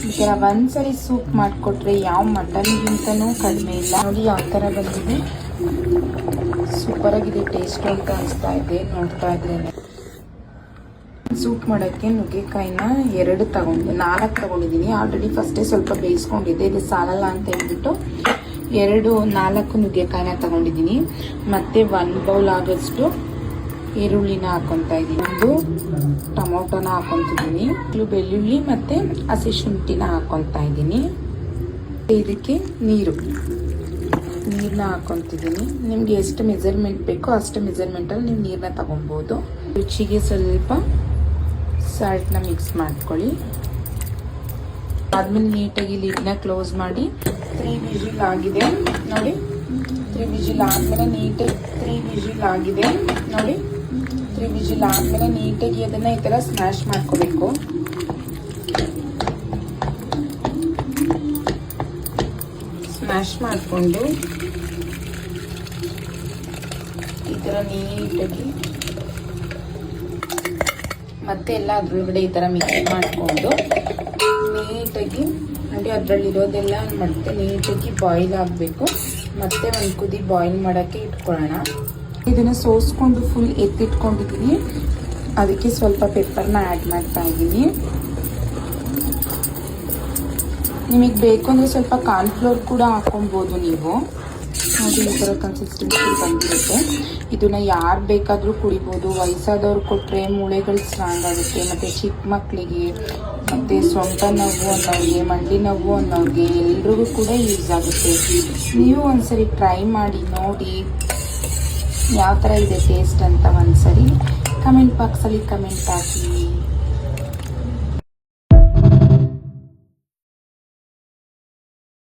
ಈ ಥರ ಒಂದ್ಸರಿ ಸೂಪ್ ಮಾಡಿಕೊಟ್ರೆ ಯಾವ ಮಟನ್ಗಿಂತನೂ ಕಡಿಮೆ ಇಲ್ಲ. ನೋಡಿ ಯಾವ ಥರ ಬಂದಿದೆ, ಸೂಪರಾಗಿದೆ, ಟೇಸ್ಟ್ ಅಂತ ಅನಿಸ್ತಾ ಇದೆ ನೋಡ್ತಾ ಇದ್ರೇನೆ. ಸೂಪ್ ಮಾಡೋಕ್ಕೆ ನುಗ್ಗೆಕಾಯಿನ 4 ತಗೊಂಡಿದ್ದೀನಿ. ಆಲ್ರೆಡಿ ಫಸ್ಟೇ ಸ್ವಲ್ಪ ಬೇಯಿಸ್ಕೊಂಡಿದ್ದೆ, ಇದು ಸಾಲಲ್ಲ ಅಂತ ಹೇಳ್ಬಿಟ್ಟು 4 ನುಗ್ಗೆಕಾಯಿನ ತಗೊಂಡಿದ್ದೀನಿ. ಮತ್ತು 1 ಬೌಲ್ ಆಗೋಷ್ಟು ಈರುಳ್ಳಿನ ಹಾಕೊತಾ ಇದ್ದೀನಿ, 1 ಟೊಮೊಟೊನ ಹಾಕೊತಿದ್ದೀನಿ, ಬೆಳ್ಳುಳ್ಳಿ ಮತ್ತು ಹಸಿ ಶುಂಠಿನ ಹಾಕೊತಾ ಇದ್ದೀನಿ. ಇದಕ್ಕೆ ನೀರನ್ನ ಹಾಕೊತಿದ್ದೀನಿ. ನಿಮ್ಗೆ ಎಷ್ಟು ಮೆಜರ್ಮೆಂಟ್ ಬೇಕೋ ಅಷ್ಟು ಮೆಜರ್ಮೆಂಟಲ್ಲಿ ನೀವು ನೀರನ್ನ ತಗೊಬೋದು. ರುಚಿಗೆ ಸ್ವಲ್ಪ ಸಾಲ್ಟ್ನ ಮಿಕ್ಸ್ ಮಾಡ್ಕೊಳ್ಳಿ. ಆದ್ಮೇಲೆ ನೀಟಾಗಿ ಲಿಡ್ನ ಕ್ಲೋಸ್ ಮಾಡಿ 3 ವಿಜಿಲ್ ಆಗಿದೆ ನೋಡಿ. 3 ವಿಜಿಲ್ ಆದಮೇಲೆ ನೀಟಾಗಿ 3 ವಿಜಿಲ್ ಆಗಿದೆ ನೋಡಿ. 3 ವಿಜಿಲ್ ಆದಮೇಲೆ ನೀಟಾಗಿ ಅದನ್ನು ಈ ಥರ ಸ್ಮ್ಯಾಶ್ ಮಾಡ್ಕೋಬೇಕು. ಸ್ಮ್ಯಾಶ್ ಮಾಡಿಕೊಂಡು ಈ ಥರ ನೀಟಾಗಿ ಮತ್ತೆ ಎಲ್ಲ ಅದ್ರೊಳಗಡೆ ಈ ಥರ ಮಿಕ್ಸ್ ಮಾಡಿಕೊಂಡು ನೀಟಾಗಿ ನೋಡಿ ಅದರಲ್ಲಿರೋದೆಲ್ಲ ಮತ್ತೆ ನೀಟಾಗಿ ಬಾಯ್ಲ್ ಆಗಬೇಕು. ಮತ್ತೆ ಒಂದು ಕುದಿ ಬಾಯ್ಲ್ ಮಾಡೋಕ್ಕೆ ಇಟ್ಕೊಳ್ಳೋಣ. ಇದನ್ನು ಸೋಸ್ಕೊಂಡು ಫುಲ್ ಎತ್ತಿಟ್ಕೊಂಡಿದ್ದೀನಿ. ಅದಕ್ಕೆ ಸ್ವಲ್ಪ ಪೆಪ್ಪರ್ನ ಆ್ಯಡ್ ಮಾಡ್ತಾ ಇದ್ದೀನಿ. ನಿಮಗೆ ಬೇಕು ಅಂದರೆ ಸ್ವಲ್ಪ ಕಾರ್ನ್ಫ್ಲೋರ್ ಕೂಡ ಹಾಕೊಬೋದು ನೀವು. ನೋಡಿ ಈ ಥರ ಕನ್ಸಿಸ್ಟೆನ್ಸಿ ಬಂದಿರುತ್ತೆ. ಇದನ್ನು ಯಾರು ಬೇಕಾದರೂ ಕುಡಿಬೋದು. ವಯಸ್ಸಾದವ್ರು ಕೊಟ್ಟರೆ ಮೂಳೆಗಳು ಸ್ಟ್ರಾಂಗ್ ಆಗುತ್ತೆ. ಮತ್ತು ಚಿಕ್ಕ ಮಕ್ಕಳಿಗೆ ಮತ್ತು ಸೊಂಟ ನೋವು ಅನ್ನೋರಿಗೆ, ಮಂಡಿ ನೋವು ಅನ್ನೋರಿಗೆ ಎಲ್ರಿಗೂ ಕೂಡ ಯೂಸ್ ಆಗುತ್ತೆ. ನೀವು ಒಂದ್ಸರಿ ಟ್ರೈ ಮಾಡಿ ನೋಡಿ ಯಾವ ಥರ ಇದೆ ಟೇಸ್ಟ್ ಅಂತ ಒಂದ್ಸರಿ ಕಮೆಂಟ್ ಬಾಕ್ಸಲ್ಲಿ ಕಮೆಂಟ್ ಹಾಕಿ.